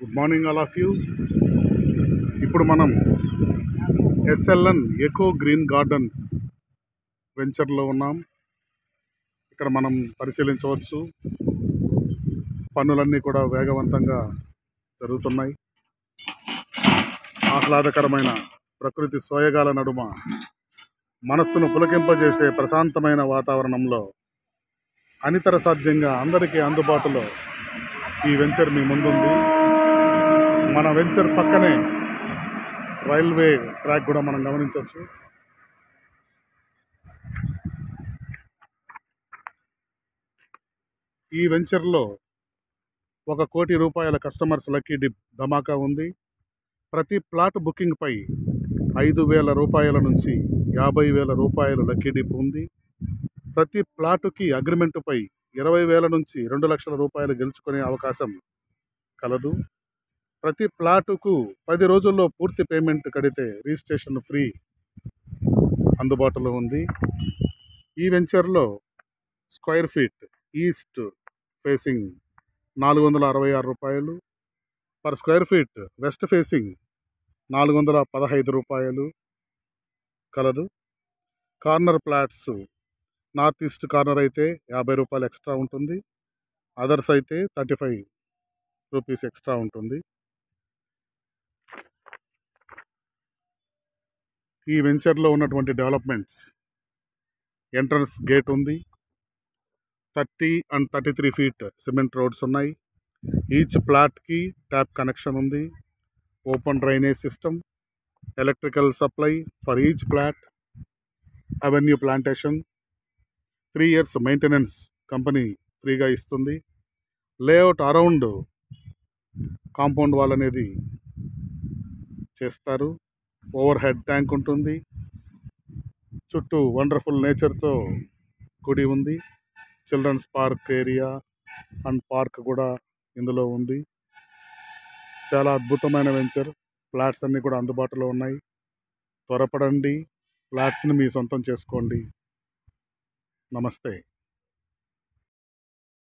Good morning all of you. ఇప్పుడు మనం SLN echo green gardens వెంచర్లో ఉన్నాం. ఇక్కడ మనం పరిశీలించవచ్చు, పనులన్నీ కూడా వేగవంతంగా జరుగుతున్నాయి. ఆహ్లాదకరమైన ప్రకృతి సోయగాల నడుమ మనస్సును పులకింపజేసే ప్రశాంతమైన వాతావరణంలో అనితర సాధ్యంగా అందరికీ అందుబాటులో ఈ వెంచర్ మీ ముందుంది. మన వెంచర్ పక్కనే రైల్వే ట్రాక్ కూడా మనం గమనించవచ్చు. ఈ వెంచర్లో 1 కోటి రూపాయల కస్టమర్స్ లక్కీ డిప్ ధమాకా ఉంది. ప్రతి ప్లాట్ బుకింగ్పై 5,000 రూపాయల నుంచి 50,000 రూపాయలు లక్కీ డిప్ ఉంది. ప్రతి ప్లాటుకి అగ్రిమెంటుపై 20,000 నుంచి 2 లక్షల రూపాయలు గెలుచుకునే అవకాశం కలదు. ప్రతి ప్లాటుకు 10 రోజుల్లో పూర్తి పేమెంట్ కడితే రిజిస్ట్రేషన్ ఫ్రీ అందుబాటులో ఉంది. ఈ వెంచర్లో స్క్వేర్ ఫీట్ ఈస్ట్ ఫేసింగ్ 466 రూపాయలు, per square feet west facing 415 రూపాయలు కలదు. Corner plots north east corner అయితే 50 రూపాయలు ఎక్స్ట్రా ఉంటుంది, అదర్స్ అయితే 35 రూపీస్ ఎక్స్ట్రా ఉంటుంది. ఈ వెంచర్లో ఉన్నటువంటి డెవలప్మెంట్స్, ఎంట్రన్స్ గేట్ ఉంది, 30 and 33 ఫీట్ సిమెంట్ రోడ్స్ ఉన్నాయి. ఈచ్ ప్లాట్కి ట్యాప్ కనెక్షన్ ఉంది. Open drainage system, electrical supply for each plot, avenue plantation, 3 years maintenance company ఫ్రీగా ఇస్తుంది. లేఅవుట్ అరౌండ్ కాంపౌండ్ వాల్ అనేది చేస్తారు. ఓవర్ హెడ్ ట్యాంక్ ఉంటుంది. చుట్టూ వండర్ఫుల్ నేచర్తో కూడి ఉంది. Children's park area and park కూడా ఇందులో ఉంది. చాలా అద్భుతమైన వెంచర్. ఫ్లాట్స్ అన్నీ కూడా అందుబాటులో ఉన్నాయి. త్వరపడండి, ఫ్లాట్స్ని మీ సొంతం చేసుకోండి. నమస్తే.